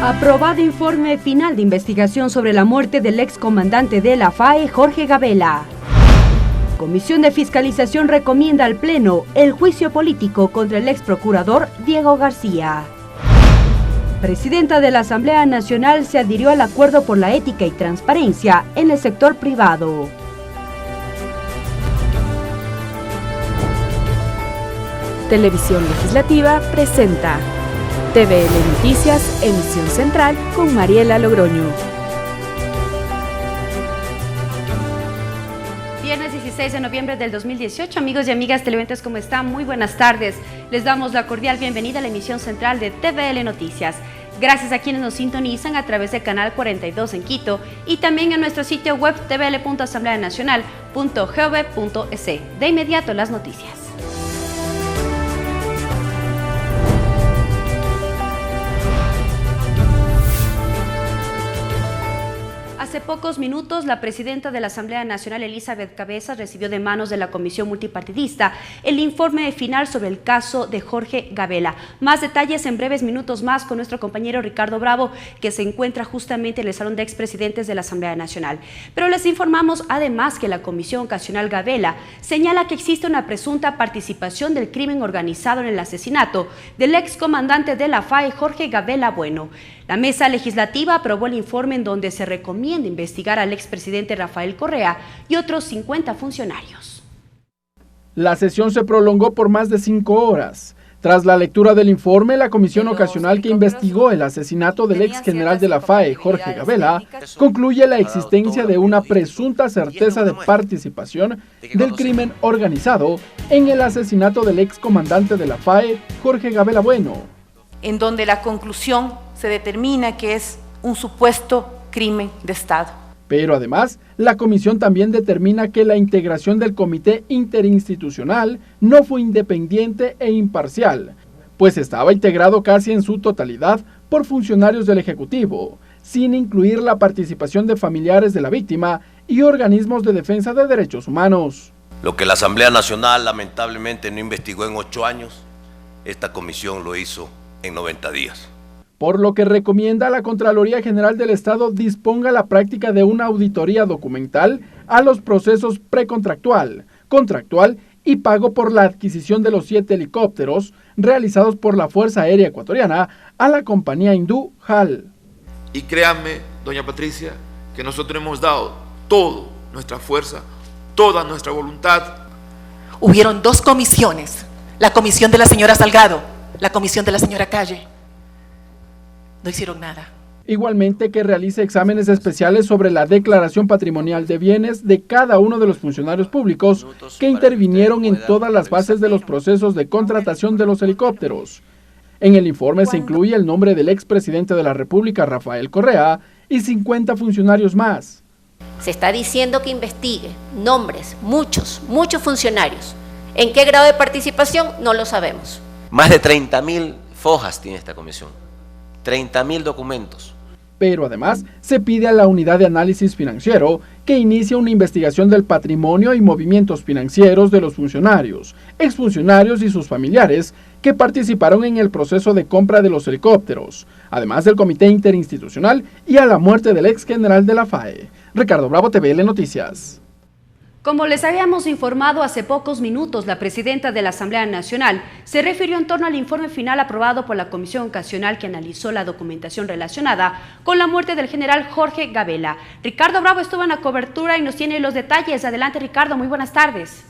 Aprobado informe final de investigación sobre la muerte del excomandante de la FAE, Jorge Gabela. Comisión de Fiscalización recomienda al Pleno el juicio político contra el exprocurador Diego García. Presidenta de la Asamblea Nacional se adhirió al acuerdo por la ética y transparencia en el sector privado. Televisión Legislativa presenta TVL Noticias, emisión central con Mariela Logroño. Viernes 16 de noviembre del 2018, amigos y amigas televidentes, ¿cómo están? Muy buenas tardes. Les damos la cordial bienvenida a la emisión central de TVL Noticias. Gracias a quienes nos sintonizan a través del canal 42 en Quito y también en nuestro sitio web tvl.asambleanacional.gov.es. De inmediato las noticias. Hace pocos minutos, la presidenta de la Asamblea Nacional, Elizabeth Cabezas, recibió de manos de la Comisión Multipartidista el informe final sobre el caso de Jorge Gabela. Más detalles en breves minutos más con nuestro compañero Ricardo Bravo, que se encuentra justamente en el Salón de Expresidentes de la Asamblea Nacional. Pero les informamos además que la Comisión Ocasional Gabela señala que existe una presunta participación del crimen organizado en el asesinato del excomandante de la FAE, Jorge Gabela Bueno. La mesa legislativa aprobó el informe en donde se recomienda investigar al expresidente Rafael Correa y otros 50 funcionarios. La sesión se prolongó por más de 5 horas. Tras la lectura del informe, la comisión ocasional que investigó el asesinato del ex general de la FAE, Jorge Gabela, concluye la existencia de una presunta certeza de participación del crimen organizado en el asesinato del ex comandante de la FAE, Jorge Gabela Bueno, en donde la conclusión se determina que es un supuesto crimen de Estado. Pero además, la comisión también determina que la integración del comité interinstitucional no fue independiente e imparcial, pues estaba integrado casi en su totalidad por funcionarios del Ejecutivo, sin incluir la participación de familiares de la víctima y organismos de defensa de derechos humanos. Lo que la Asamblea Nacional lamentablemente no investigó en 8 años, esta comisión lo hizo en 90 días. Por lo que recomienda a la Contraloría General del Estado disponga la práctica de una auditoría documental a los procesos precontractual, contractual y pago por la adquisición de los 7 helicópteros realizados por la Fuerza Aérea Ecuatoriana a la compañía hindú HAL. Y créanme, doña Patricia, que nosotros hemos dado toda nuestra fuerza, toda nuestra voluntad. Hubieron 2 comisiones, la comisión de la señora Salgado, la comisión de la señora Calle. No hicieron nada. Igualmente que realice exámenes especiales sobre la declaración patrimonial de bienes de cada uno de los funcionarios públicos que intervinieron en todas las fases de los procesos de contratación de los helicópteros. En el informe se incluye el nombre del expresidente de la República, Rafael Correa, y 50 funcionarios más. Se está diciendo que investigue nombres, muchos funcionarios. ¿En qué grado de participación? No lo sabemos. Más de 30.000 fojas tiene esta comisión, 30.000 documentos. Pero además se pide a la Unidad de Análisis Financiero que inicie una investigación del patrimonio y movimientos financieros de los funcionarios, exfuncionarios y sus familiares que participaron en el proceso de compra de los helicópteros, además del comité interinstitucional y a la muerte del ex general de la FAE. Ricardo Bravo, TVL Noticias. Como les habíamos informado hace pocos minutos, la presidenta de la Asamblea Nacional se refirió en torno al informe final aprobado por la Comisión Ocasional que analizó la documentación relacionada con la muerte del general Jorge Gabela. Ricardo Bravo estuvo en la cobertura y nos tiene los detalles. Adelante, Ricardo, muy buenas tardes.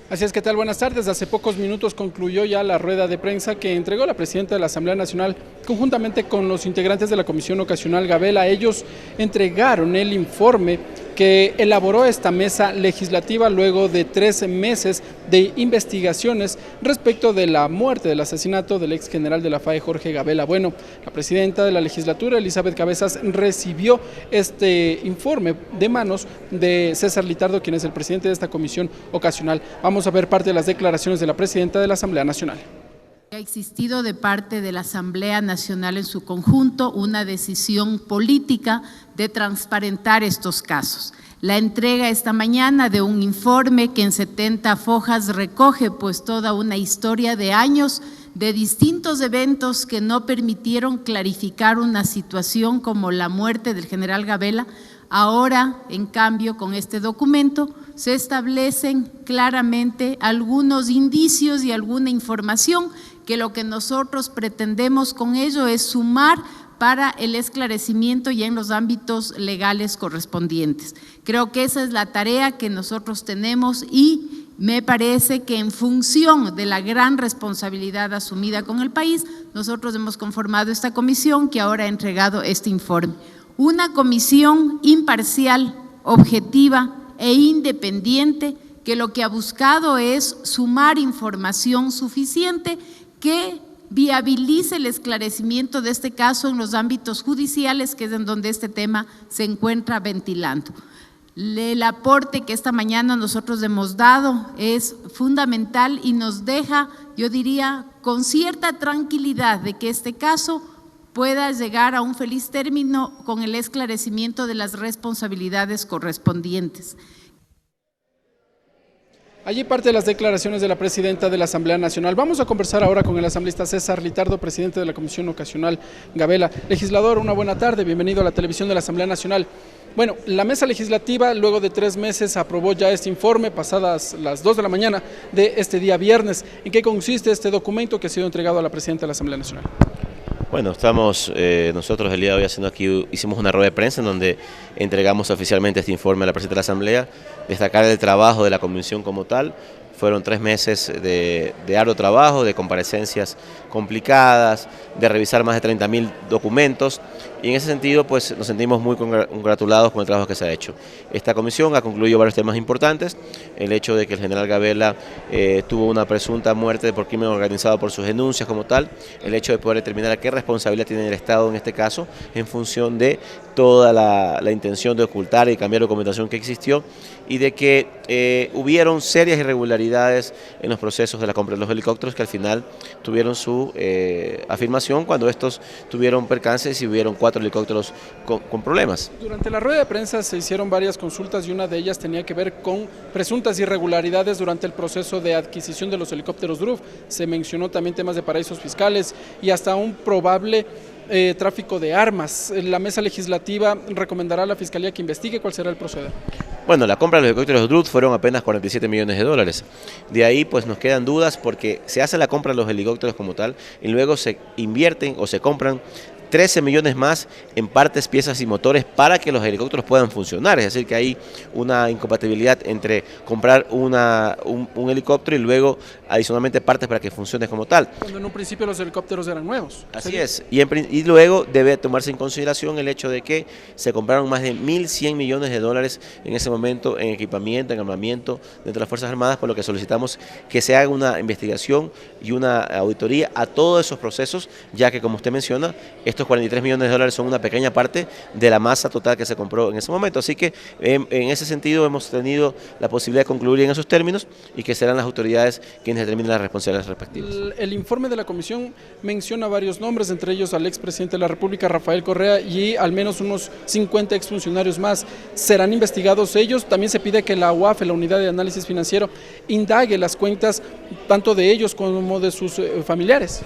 Así es, ¿qué tal? Buenas tardes. Hace pocos minutos concluyó ya la rueda de prensa que entregó la presidenta de la Asamblea Nacional conjuntamente con los integrantes de la Comisión Ocasional Gabela. Ellos entregaron el informe que elaboró esta mesa legislativa luego de 13 meses de investigaciones respecto de la muerte, del asesinato del ex general de la FAE, Jorge Gabela Bueno. La presidenta de la legislatura, Elizabeth Cabezas, recibió este informe de manos de César Litardo, quien es el presidente de esta comisión ocasional. Vamos a ver parte de las declaraciones de la presidenta de la Asamblea Nacional. Ha existido de parte de la Asamblea Nacional en su conjunto una decisión política de transparentar estos casos. La entrega esta mañana de un informe que en 70 fojas recoge pues toda una historia de años de distintos eventos que no permitieron clarificar una situación como la muerte del general Gabela. Ahora, en cambio, con este documento se establecen claramente algunos indicios y alguna información que lo que nosotros pretendemos con ello es sumar para el esclarecimiento ya en los ámbitos legales correspondientes. Creo que esa es la tarea que nosotros tenemos y me parece que en función de la gran responsabilidad asumida con el país, nosotros hemos conformado esta comisión que ahora ha entregado este informe. Una comisión imparcial, objetiva e independiente que lo que ha buscado es sumar información suficiente que viabilice el esclarecimiento de este caso en los ámbitos judiciales, que es en donde este tema se encuentra ventilando. El aporte que esta mañana nosotros hemos dado es fundamental y nos deja, yo diría, con cierta tranquilidad de que este caso pueda llegar a un feliz término con el esclarecimiento de las responsabilidades correspondientes. Allí parte de las declaraciones de la presidenta de la Asamblea Nacional. Vamos a conversar ahora con el asambleísta César Litardo, presidente de la Comisión Ocasional Gabela. Legislador, una buena tarde, bienvenido a la televisión de la Asamblea Nacional. Bueno, la mesa legislativa luego de 3 meses aprobó ya este informe pasadas las 2 de la mañana de este día viernes. ¿En qué consiste este documento que ha sido entregado a la presidenta de la Asamblea Nacional? Bueno, estamos nosotros el día de hoy hicimos una rueda de prensa en donde entregamos oficialmente este informe a la presidenta de la Asamblea, destacar el trabajo de la comisión como tal. Fueron 3 meses de arduo trabajo, de comparecencias complicadas, de revisar más de 30.000 documentos y en ese sentido pues nos sentimos muy congratulados con el trabajo que se ha hecho. Esta comisión ha concluido varios temas importantes, el hecho de que el general Gabela tuvo una presunta muerte por crimen organizado por sus denuncias como tal, el hecho de poder determinar a qué responsabilidad tiene el Estado en este caso en función de toda la intención de ocultar y cambiar documentación que existió y de que hubieron serias irregularidades en los procesos de la compra de los helicópteros que al final tuvieron su afirmación cuando estos tuvieron percances y hubieron 4 helicópteros con problemas. Durante la rueda de prensa se hicieron varias consultas y una de ellas tenía que ver con presuntas irregularidades durante el proceso de adquisición de los helicópteros DRUF. Se mencionó también temas de paraísos fiscales y hasta un probable tráfico de armas. La mesa legislativa recomendará a la Fiscalía que investigue cuál será el proceder. Bueno, la compra de los helicópteros DRUF fueron apenas 47 millones de dólares. De ahí pues nos quedan dudas porque se hace la compra de los helicópteros como tal y luego se invierten o se compran 13 millones más en partes, piezas y motores para que los helicópteros puedan funcionar. Es decir, que hay una incompatibilidad entre comprar un helicóptero y luego adicionalmente partes para que funcione como tal. Cuando en un principio los helicópteros eran nuevos. Así es, y luego debe tomarse en consideración el hecho de que se compraron más de 1.100 millones de dólares en ese momento en equipamiento, en armamento dentro de las Fuerzas Armadas, por lo que solicitamos que se haga una investigación y una auditoría a todos esos procesos, ya que como usted menciona, estos 43 millones de dólares son una pequeña parte de la masa total que se compró en ese momento. Así que en ese sentido hemos tenido la posibilidad de concluir en esos términos y que serán las autoridades quienes determinen las responsabilidades respectivas. El informe de la comisión menciona varios nombres, entre ellos al expresidente de la República, Rafael Correa, y al menos unos 50 exfuncionarios más. ¿Serán investigados ellos? También se pide que la UAF, la Unidad de Análisis Financiero, indague las cuentas tanto de ellos como de sus familiares.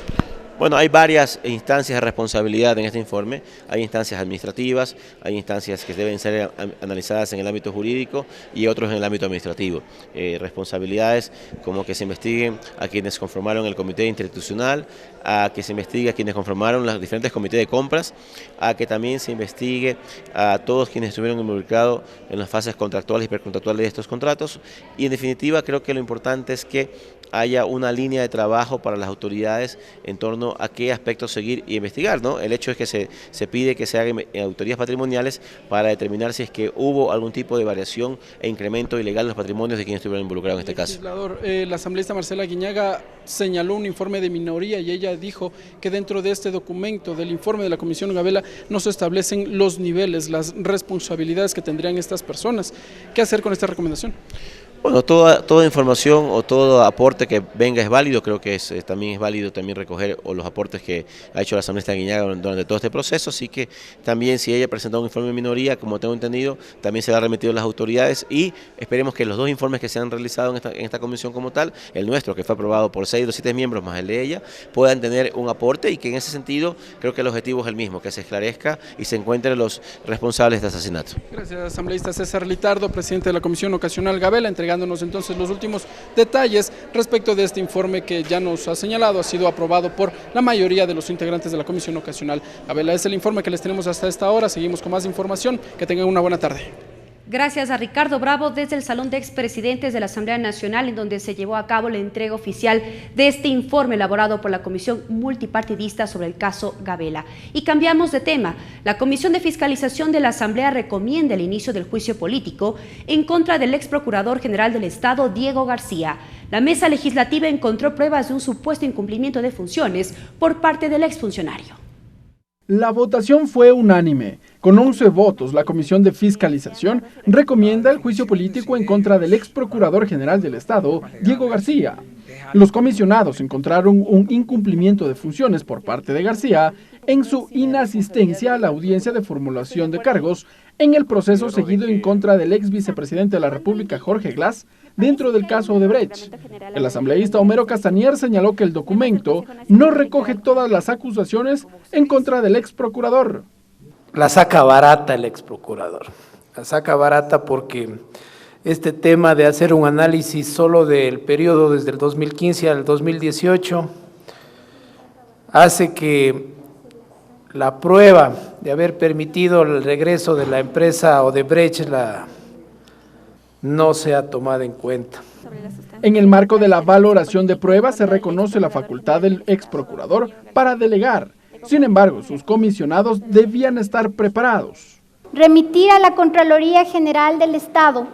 Bueno, hay varias instancias de responsabilidad en este informe, hay instancias administrativas, hay instancias que deben ser analizadas en el ámbito jurídico y otros en el ámbito administrativo. Responsabilidades como que se investiguen a quienes conformaron el comité interinstitucional, a que se investigue a quienes conformaron los diferentes comités de compras, a que también se investigue a todos quienes estuvieron involucrados en las fases contractuales y precontractuales de estos contratos y en definitiva creo que lo importante es que haya una línea de trabajo para las autoridades en torno a qué aspectos seguir y investigar, ¿no? El hecho es que se pide que se hagan auditorías patrimoniales para determinar si es que hubo algún tipo de variación e incremento ilegal de los patrimonios de quienes estuvieron involucrados en este caso. Legislador, la asambleísta Marcela Guiñaga señaló un informe de minoría y ella dijo que dentro de este documento, del informe de la Comisión Gabela, no se establecen los niveles, las responsabilidades que tendrían estas personas. ¿Qué hacer con esta recomendación? Bueno, toda información o todo aporte que venga es válido, creo que también es válido recoger los aportes que ha hecho la asambleísta Guiñaga durante todo este proceso, así que también si ella presenta un informe de minoría, como tengo entendido, también se ha remitido a las autoridades y esperemos que los dos informes que se han realizado en esta comisión como tal, el nuestro que fue aprobado por 6 de los 7 miembros más el de ella, puedan tener un aporte y que en ese sentido creo que el objetivo es el mismo, que se esclarezca y se encuentren los responsables de asesinato. Gracias, asambleísta César Litardo, presidente de la Comisión Ocasional Gabela, entregándonos entonces los últimos detalles respecto de este informe que ya nos ha señalado, ha sido aprobado por la mayoría de los integrantes de la Comisión Ocasional Gabela. Es el informe que les tenemos hasta esta hora, seguimos con más información, que tengan una buena tarde. Gracias a Ricardo Bravo desde el Salón de Expresidentes de la Asamblea Nacional, en donde se llevó a cabo la entrega oficial de este informe elaborado por la Comisión Multipartidista sobre el caso Gabela. Y cambiamos de tema. La Comisión de Fiscalización de la Asamblea recomienda el inicio del juicio político en contra del ex Procurador General del Estado, Diego García. La mesa legislativa encontró pruebas de un supuesto incumplimiento de funciones por parte del exfuncionario. La votación fue unánime. Con 11 votos, la Comisión de Fiscalización recomienda el juicio político en contra del ex Procurador General del Estado, Diego García. Los comisionados encontraron un incumplimiento de funciones por parte de García en su inasistencia a la audiencia de formulación de cargos en el proceso seguido en contra del ex vicepresidente de la República, Jorge Glass, dentro del caso Odebrecht. El asambleísta Homero Castañer señaló que el documento no recoge todas las acusaciones en contra del ex procurador. La saca barata el ex procurador, la saca barata porque este tema de hacer un análisis solo del periodo desde el 2015 al 2018 hace que la prueba de haber permitido el regreso de la empresa Odebrecht no sea tomada en cuenta. En el marco de la valoración de pruebas se reconoce la facultad del ex procurador para delegar. Sin embargo, sus comisionados debían estar preparados. Remitir a la Contraloría General del Estado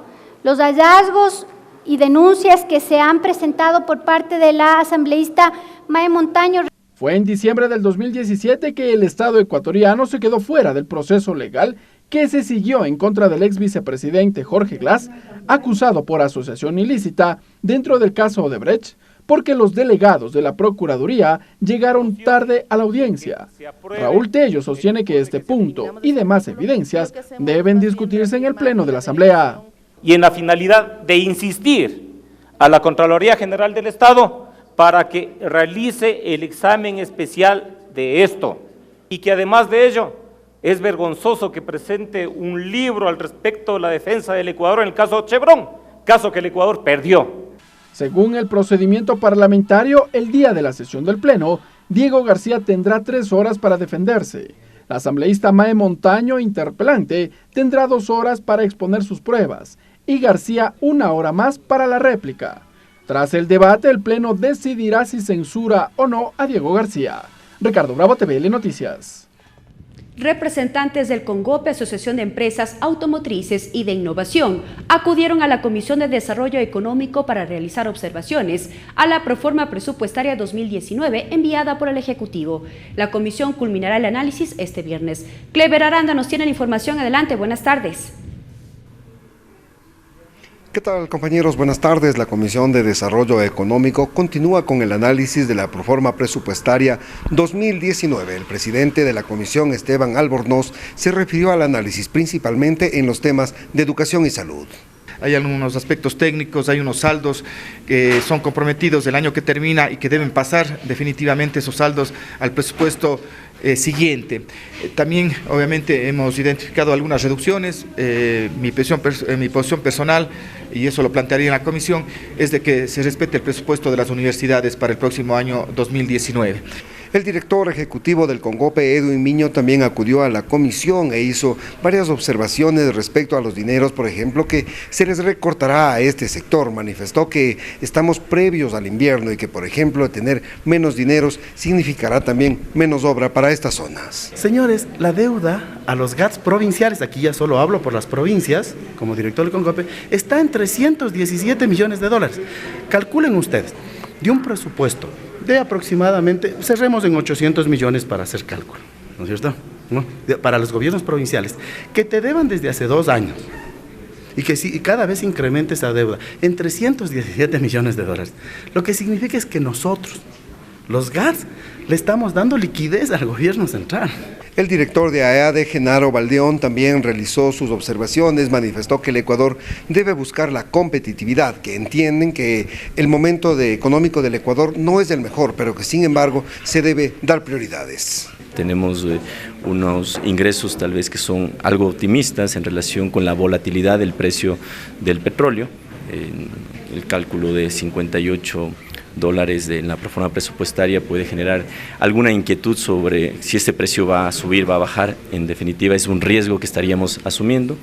los hallazgos y denuncias que se han presentado por parte de la asambleísta Mae Montaño. Fue en diciembre del 2017 que el Estado ecuatoriano se quedó fuera del proceso legal que se siguió en contra del ex vicepresidente Jorge Glass, acusado por asociación ilícita dentro del caso Odebrecht, porque los delegados de la Procuraduría llegaron tarde a la audiencia. Raúl Tello sostiene que este punto y demás evidencias deben discutirse en el Pleno de la Asamblea. Y en la finalidad de insistir a la Contraloría General del Estado para que realice el examen especial de esto, y que además de ello, es vergonzoso que presente un libro al respecto de la defensa del Ecuador en el caso Chevron, caso que el Ecuador perdió. Según el procedimiento parlamentario, el día de la sesión del Pleno, Diego García tendrá 3 horas para defenderse. La asambleísta Mae Montaño, interpelante, tendrá 2 horas para exponer sus pruebas y García 1 hora más para la réplica. Tras el debate, el Pleno decidirá si censura o no a Diego García. Ricardo Bravo, TVL Noticias. Representantes del CONGOPE, Asociación de Empresas Automotrices y de Innovación, acudieron a la Comisión de Desarrollo Económico para realizar observaciones a la proforma presupuestaria 2019 enviada por el Ejecutivo. La comisión culminará el análisis este viernes. Clever Aranda nos tiene la información. Adelante, buenas tardes. ¿Qué tal, compañeros? Buenas tardes. La Comisión de Desarrollo Económico continúa con el análisis de la proforma presupuestaria 2019. El presidente de la comisión, Esteban Albornoz, se refirió al análisis principalmente en los temas de educación y salud. Hay algunos aspectos técnicos, hay unos saldos que son comprometidos del año que termina y que deben pasar definitivamente esos saldos al presupuesto siguiente. También, obviamente, hemos identificado algunas reducciones. Mi posición personal, y eso lo plantearía en la comisión, es de que se respete el presupuesto de las universidades para el próximo año 2019. El director ejecutivo del CONGOPE, Edwin Miño, también acudió a la comisión e hizo varias observaciones respecto a los dineros, por ejemplo, que se les recortará a este sector. Manifestó que estamos previos al invierno y que, por ejemplo, tener menos dineros significará también menos obra para estas zonas. Señores, la deuda a los GATS provinciales, aquí ya solo hablo por las provincias, como director del CONGOPE, está en 317 millones de dólares. Calculen ustedes, de un presupuesto de aproximadamente, cerremos en 800 millones para hacer cálculo, ¿no es cierto? ¿No? Para los gobiernos provinciales, que te deban desde hace 2 años y que cada vez incremente esa deuda en 317 millones de dólares. Lo que significa es que nosotros, los GATS, le estamos dando liquidez al gobierno central. El director de AEAD, Genaro Baldeón, también realizó sus observaciones, manifestó que el Ecuador debe buscar la competitividad, que entienden que el momento económico del Ecuador no es el mejor, pero que sin embargo se debe dar prioridades. Tenemos unos ingresos tal vez que son algo optimistas en relación con la volatilidad del precio del petróleo, el cálculo de $58 en la proforma presupuestaria puede generar alguna inquietud sobre si este precio va a subir, va a bajar. En definitiva es un riesgo que estaríamos asumiendo.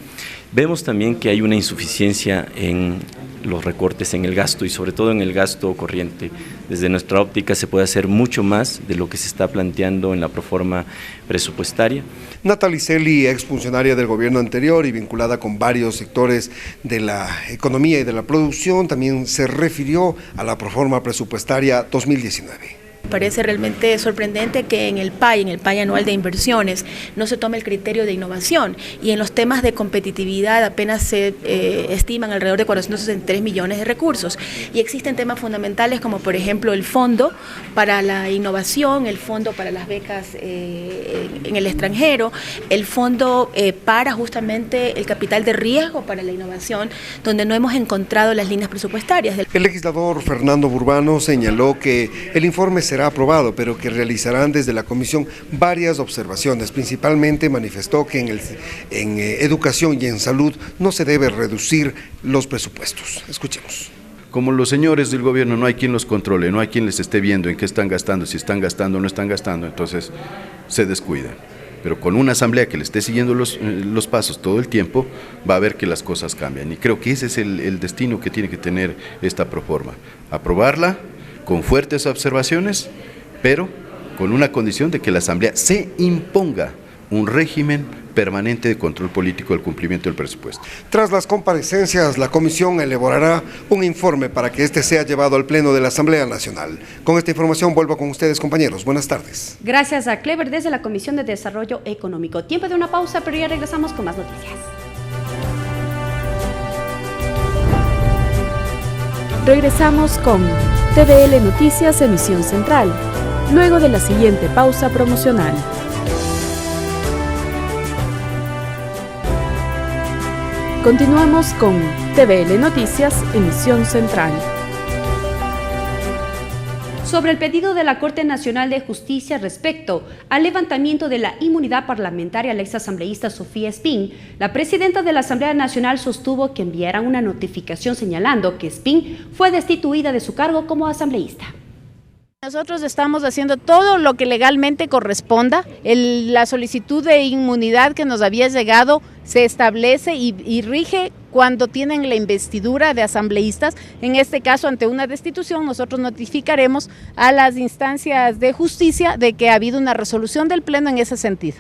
Vemos también que hay una insuficiencia en los recortes en el gasto y sobre todo en el gasto corriente. Desde nuestra óptica se puede hacer mucho más de lo que se está planteando en la proforma presupuestaria. Natalie Celi, exfuncionaria del gobierno anterior y vinculada con varios sectores de la economía y de la producción, también se refirió a la proforma presupuestaria 2019. Parece realmente sorprendente que en el PAI anual de inversiones, no se tome el criterio de innovación y en los temas de competitividad apenas se estiman alrededor de 463 millones de recursos. Y existen temas fundamentales como por ejemplo el fondo para la innovación, el fondo para las becas en el extranjero, el fondo para justamente el capital de riesgo para la innovación, donde no hemos encontrado las líneas presupuestarias. El legislador Fernando Burbano señaló que el informe será aprobado, pero que realizarán desde la comisión varias observaciones. Principalmente manifestó que en educación y en salud no se debe reducir los presupuestos. Escuchemos. Como los señores del gobierno no hay quien los controle, no hay quien les esté viendo en qué están gastando, si están gastando o no están gastando, entonces se descuidan. Pero con una asamblea que le esté siguiendo los pasos todo el tiempo, va a ver que las cosas cambian. Y creo que ese es el destino que tiene que tener esta proforma. Aprobarla con fuertes observaciones, pero con una condición de que la Asamblea se imponga un régimen permanente de control político del cumplimiento del presupuesto. Tras las comparecencias, la comisión elaborará un informe para que este sea llevado al Pleno de la Asamblea Nacional. Con esta información vuelvo con ustedes, compañeros. Buenas tardes. Gracias a Clever desde la Comisión de Desarrollo Económico. Tiempo de una pausa, pero ya regresamos con más noticias. Regresamos con TVL Noticias Emisión Central, luego de la siguiente pausa promocional. Continuamos con TVL Noticias Emisión Central. Sobre el pedido de la Corte Nacional de Justicia respecto al levantamiento de la inmunidad parlamentaria a la exasambleísta Sofía Espín, la presidenta de la Asamblea Nacional sostuvo que enviarán una notificación señalando que Espín fue destituida de su cargo como asambleísta. Nosotros estamos haciendo todo lo que legalmente corresponda. La solicitud de inmunidad que nos había llegado se establece y rige cuando tienen la investidura de asambleístas. En este caso, ante una destitución, nosotros notificaremos a las instancias de justicia de que ha habido una resolución del Pleno en ese sentido.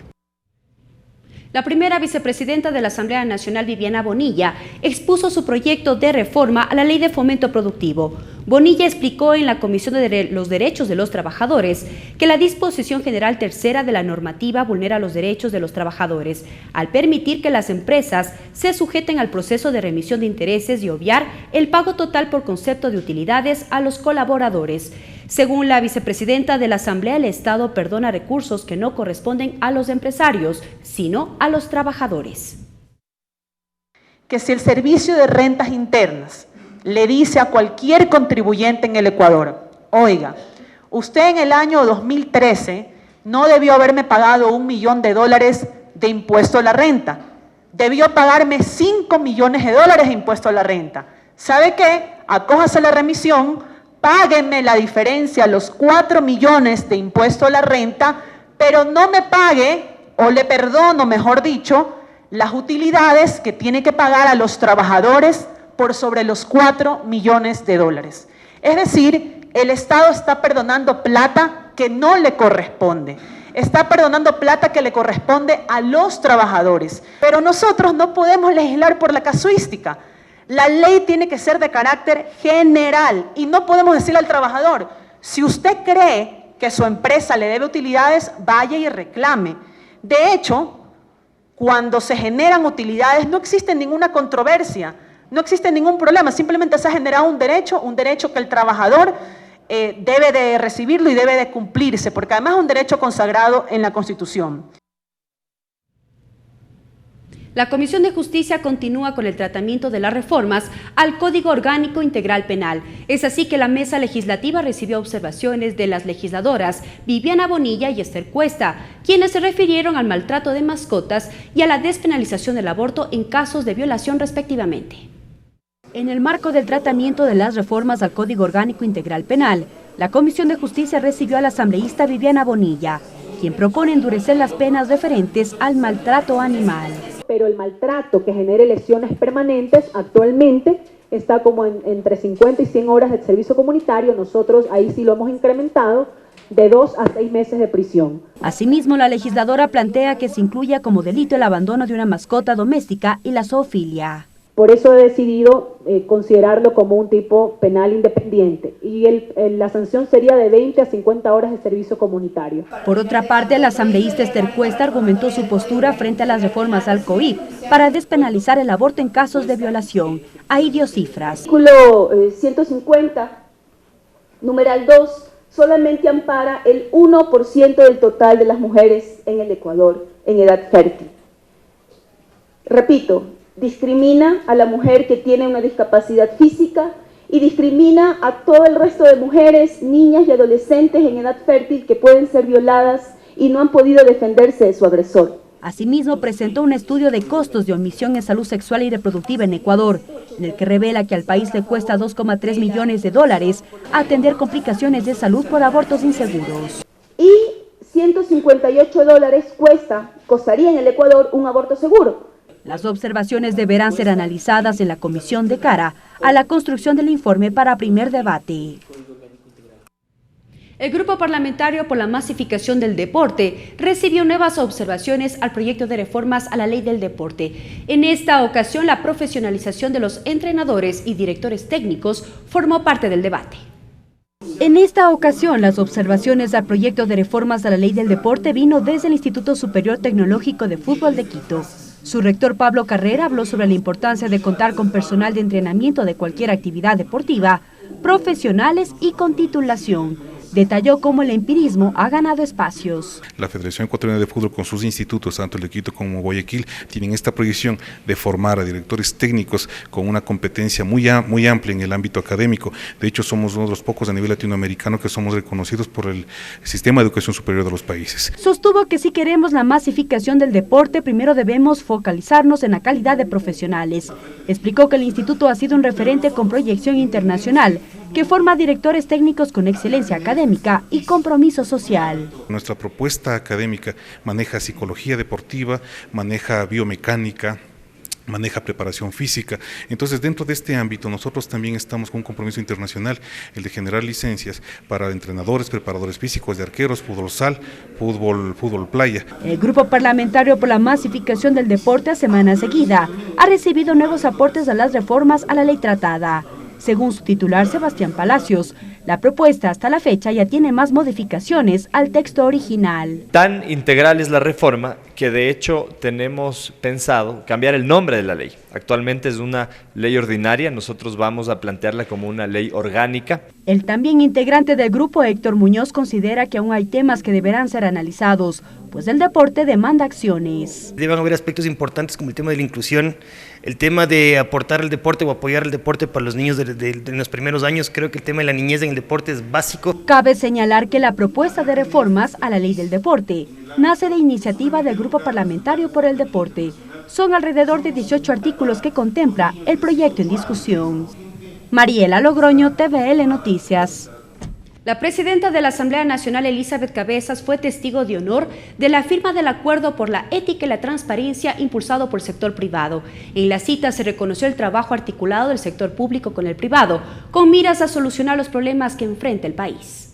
La primera vicepresidenta de la Asamblea Nacional, Viviana Bonilla, expuso su proyecto de reforma a la Ley de Fomento Productivo. Bonilla explicó en la Comisión de los Derechos de los Trabajadores que la disposición general tercera de la normativa vulnera los derechos de los trabajadores al permitir que las empresas se sujeten al proceso de remisión de intereses y obviar el pago total por concepto de utilidades a los colaboradores. Según la vicepresidenta de la Asamblea, el Estado perdona recursos que no corresponden a los empresarios, sino a los trabajadores. Que si el Servicio de Rentas Internas le dice a cualquier contribuyente en el Ecuador, oiga, usted en el año 2013 no debió haberme pagado $1 millón de impuesto a la renta, debió pagarme $5 millones de impuesto a la renta. ¿Sabe qué? Acójase la remisión, páguenme la diferencia, los 4 millones de impuesto a la renta, pero no me pague, o le perdono, mejor dicho, las utilidades que tiene que pagar a los trabajadores por sobre los 4 millones de dólares. Es decir, el Estado está perdonando plata que no le corresponde. Está perdonando plata que le corresponde a los trabajadores. Pero nosotros no podemos legislar por la casuística. La ley tiene que ser de carácter general y no podemos decirle al trabajador, si usted cree que su empresa le debe utilidades, vaya y reclame. De hecho, cuando se generan utilidades, no existe ninguna controversia, no existe ningún problema, simplemente se ha generado un derecho que el trabajador debe de recibirlo y debe de cumplirse, porque además es un derecho consagrado en la Constitución. La Comisión de Justicia continúa con el tratamiento de las reformas al Código Orgánico Integral Penal. Es así que la mesa legislativa recibió observaciones de las legisladoras Viviana Bonilla y Esther Cuesta, quienes se refirieron al maltrato de mascotas y a la despenalización del aborto en casos de violación respectivamente. En el marco del tratamiento de las reformas al Código Orgánico Integral Penal, la Comisión de Justicia recibió a la asambleísta Viviana Bonilla, quien propone endurecer las penas referentes al maltrato animal. Pero el maltrato que genere lesiones permanentes actualmente está como entre 50 y 100 horas de servicio comunitario. Nosotros ahí sí lo hemos incrementado de 2 a 6 meses de prisión. Asimismo, la legisladora plantea que se incluya como delito el abandono de una mascota doméstica y la zoofilia. Por eso he decidido considerarlo como un tipo penal independiente y la sanción sería de 20 a 50 horas de servicio comunitario. Por otra parte, la asambleísta Esther Cuesta argumentó su postura frente a las reformas al COIP para despenalizar el aborto en casos de violación. Ahí dio cifras. Artículo 150, numeral 2, solamente ampara el 1% del total de las mujeres en el Ecuador en edad fértil. Repito, discrimina a la mujer que tiene una discapacidad física y discrimina a todo el resto de mujeres, niñas y adolescentes en edad fértil que pueden ser violadas y no han podido defenderse de su agresor. Asimismo, presentó un estudio de costos de omisión en salud sexual y reproductiva en Ecuador, en el que revela que al país le cuesta $2,3 millones atender complicaciones de salud por abortos inseguros. Y $158 costaría en el Ecuador un aborto seguro. Las observaciones deberán ser analizadas en la comisión de cara a la construcción del informe para primer debate. El Grupo Parlamentario por la Masificación del Deporte recibió nuevas observaciones al proyecto de reformas a la Ley del Deporte. En esta ocasión, la profesionalización de los entrenadores y directores técnicos formó parte del debate. En esta ocasión, las observaciones al proyecto de reformas a la Ley del Deporte vino desde el Instituto Superior Tecnológico de Fútbol de Quito. Su rector Pablo Carrera habló sobre la importancia de contar con personal de entrenamiento de cualquier actividad deportiva, profesionales y con titulación. Detalló cómo el empirismo ha ganado espacios. La Federación Ecuatoriana de Fútbol con sus institutos, tanto el de Quito como Guayaquil, tienen esta proyección de formar a directores técnicos con una competencia muy amplia en el ámbito académico. De hecho, somos uno de los pocos a nivel latinoamericano que somos reconocidos por el sistema de educación superior de los países. Sostuvo que si queremos la masificación del deporte, primero debemos focalizarnos en la calidad de profesionales. Explicó que el instituto ha sido un referente con proyección internacional, que forma directores técnicos con excelencia académica y compromiso social. Nuestra propuesta académica maneja psicología deportiva, maneja biomecánica, maneja preparación física. Entonces, dentro de este ámbito, nosotros también estamos con un compromiso internacional, el de generar licencias para entrenadores, preparadores físicos, de arqueros, fútbol sal, fútbol playa. El Grupo Parlamentario por la Masificación del Deporte, a semana seguida, ha recibido nuevos aportes a las reformas a la ley tratada. Según su titular Sebastián Palacios, la propuesta hasta la fecha ya tiene más modificaciones al texto original. Tan integral es la reforma que de hecho tenemos pensado cambiar el nombre de la ley. Actualmente es una ley ordinaria, nosotros vamos a plantearla como una ley orgánica. El también integrante del grupo, Héctor Muñoz, considera que aún hay temas que deberán ser analizados, pues el deporte demanda acciones. Deben haber aspectos importantes como el tema de la inclusión, el tema de aportar al deporte o apoyar el deporte para los niños de los primeros años. Creo que el tema de la niñez en el deporte es básico. Cabe señalar que la propuesta de reformas a la ley del deporte nace de iniciativa del Grupo Parlamentario por el Deporte. Son alrededor de 18 artículos que contempla el proyecto en discusión. Mariela Logroño, TVL Noticias. La presidenta de la Asamblea Nacional, Elizabeth Cabezas, fue testigo de honor de la firma del Acuerdo por la Ética y la Transparencia impulsado por el sector privado. En la cita se reconoció el trabajo articulado del sector público con el privado, con miras a solucionar los problemas que enfrenta el país.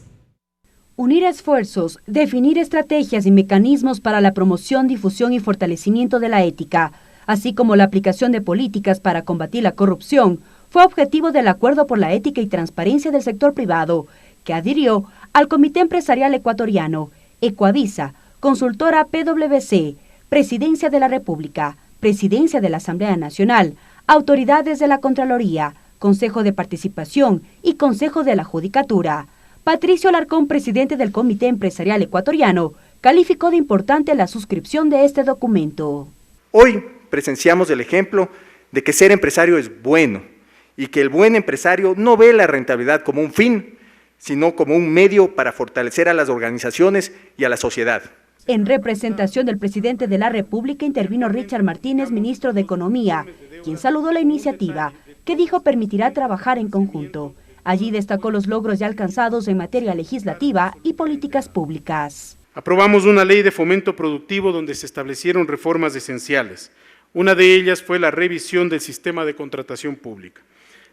Unir esfuerzos, definir estrategias y mecanismos para la promoción, difusión y fortalecimiento de la ética, así como la aplicación de políticas para combatir la corrupción, fue objetivo del Acuerdo por la Ética y Transparencia del sector privado, que adhirió al Comité Empresarial Ecuatoriano, Ecuavisa, Consultora PwC, Presidencia de la República, Presidencia de la Asamblea Nacional, autoridades de la Contraloría, Consejo de Participación y Consejo de la Judicatura. Patricio Alarcón, presidente del Comité Empresarial Ecuatoriano, calificó de importante la suscripción de este documento. Hoy presenciamos el ejemplo de que ser empresario es bueno y que el buen empresario no ve la rentabilidad como un fin, sino como un medio para fortalecer a las organizaciones y a la sociedad. En representación del presidente de la República intervino Richard Martínez, ministro de Economía, quien saludó la iniciativa, que dijo permitirá trabajar en conjunto. Allí destacó los logros ya alcanzados en materia legislativa y políticas públicas. Aprobamos una ley de fomento productivo donde se establecieron reformas esenciales. Una de ellas fue la revisión del sistema de contratación pública.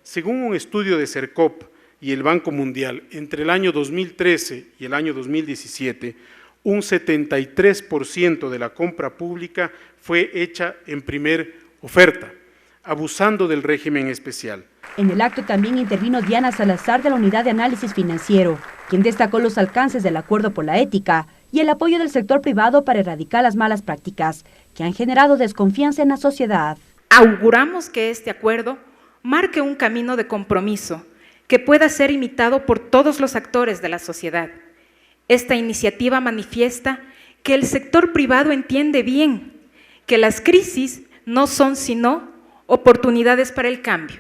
Según un estudio de CERCOP y el Banco Mundial, entre el año 2013 y el año 2017, un 73% de la compra pública fue hecha en primer oferta, abusando del régimen especial. En el acto también intervino Diana Salazar de la Unidad de Análisis Financiero, quien destacó los alcances del acuerdo por la ética y el apoyo del sector privado para erradicar las malas prácticas, que han generado desconfianza en la sociedad. Auguramos que este acuerdo marque un camino de compromiso que pueda ser imitado por todos los actores de la sociedad. Esta iniciativa manifiesta que el sector privado entiende bien que las crisis no son sino oportunidades para el cambio.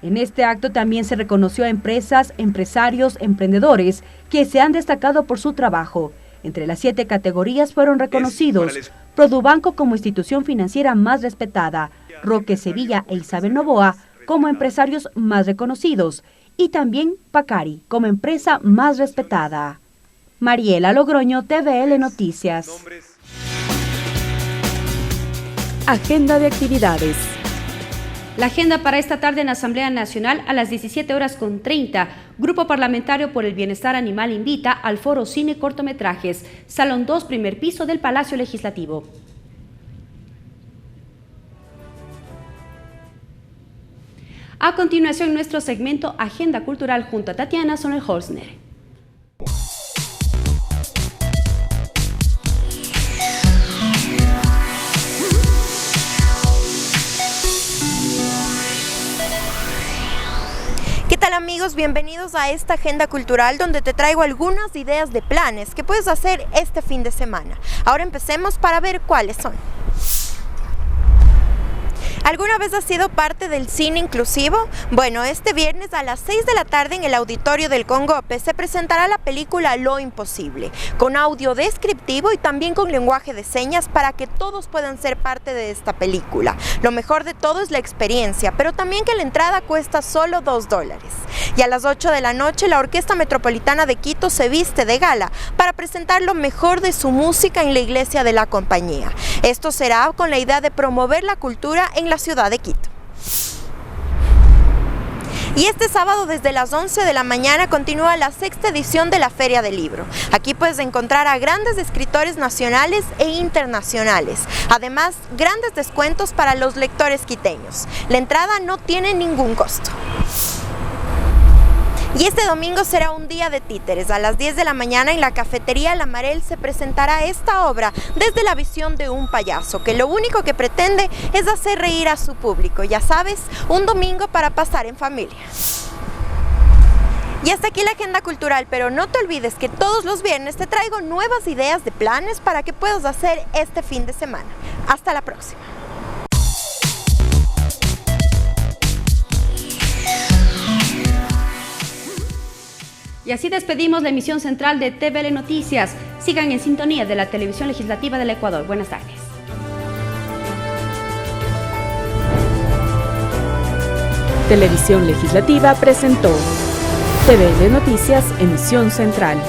En este acto también se reconoció a empresas, empresarios, emprendedores que se han destacado por su trabajo. Entre las 7 categorías fueron reconocidos Produbanco como institución financiera más respetada, Roque Sevilla e Isabel Novoa como empresarios más reconocidos y también Pacari como empresa más respetada. Mariela Logroño, TVL Noticias. Agenda de actividades. La agenda para esta tarde en la Asamblea Nacional a las 17:30. Grupo Parlamentario por el Bienestar Animal invita al Foro Cine Cortometrajes, Salón 2, primer piso del Palacio Legislativo. A continuación, nuestro segmento Agenda Cultural junto a Tatiana Sonner-Holzner. ¿Qué tal, amigos? Bienvenidos a esta agenda cultural donde te traigo algunas ideas de planes que puedes hacer este fin de semana. Ahora empecemos para ver cuáles son. ¿Alguna vez has sido parte del cine inclusivo? Bueno, este viernes a las 6 de la tarde en el auditorio del Congope se presentará la película Lo Imposible, con audio descriptivo y también con lenguaje de señas para que todos puedan ser parte de esta película. Lo mejor de todo es la experiencia, pero también que la entrada cuesta solo $2. Y a las 8 de la noche la Orquesta Metropolitana de Quito se viste de gala para presentar lo mejor de su música en la iglesia de la compañía. Esto será con la idea de promover la cultura en la ciudad de Quito. Y este sábado desde las 11 de la mañana continúa la 6ª edición de la Feria del Libro. Aquí puedes encontrar a grandes escritores nacionales e internacionales. Además, grandes descuentos para los lectores quiteños. La entrada no tiene ningún costo. Y este domingo será un día de títeres. A las 10 de la mañana en la cafetería La Marel se presentará esta obra desde la visión de un payaso, que lo único que pretende es hacer reír a su público. Ya sabes, un domingo para pasar en familia. Y hasta aquí la agenda cultural, pero no te olvides que todos los viernes te traigo nuevas ideas de planes para que puedas hacer este fin de semana. Hasta la próxima. Y así despedimos la emisión central de TVL Noticias. Sigan en sintonía de la Televisión Legislativa del Ecuador. Buenas tardes. Televisión Legislativa presentó TVL Noticias, emisión central.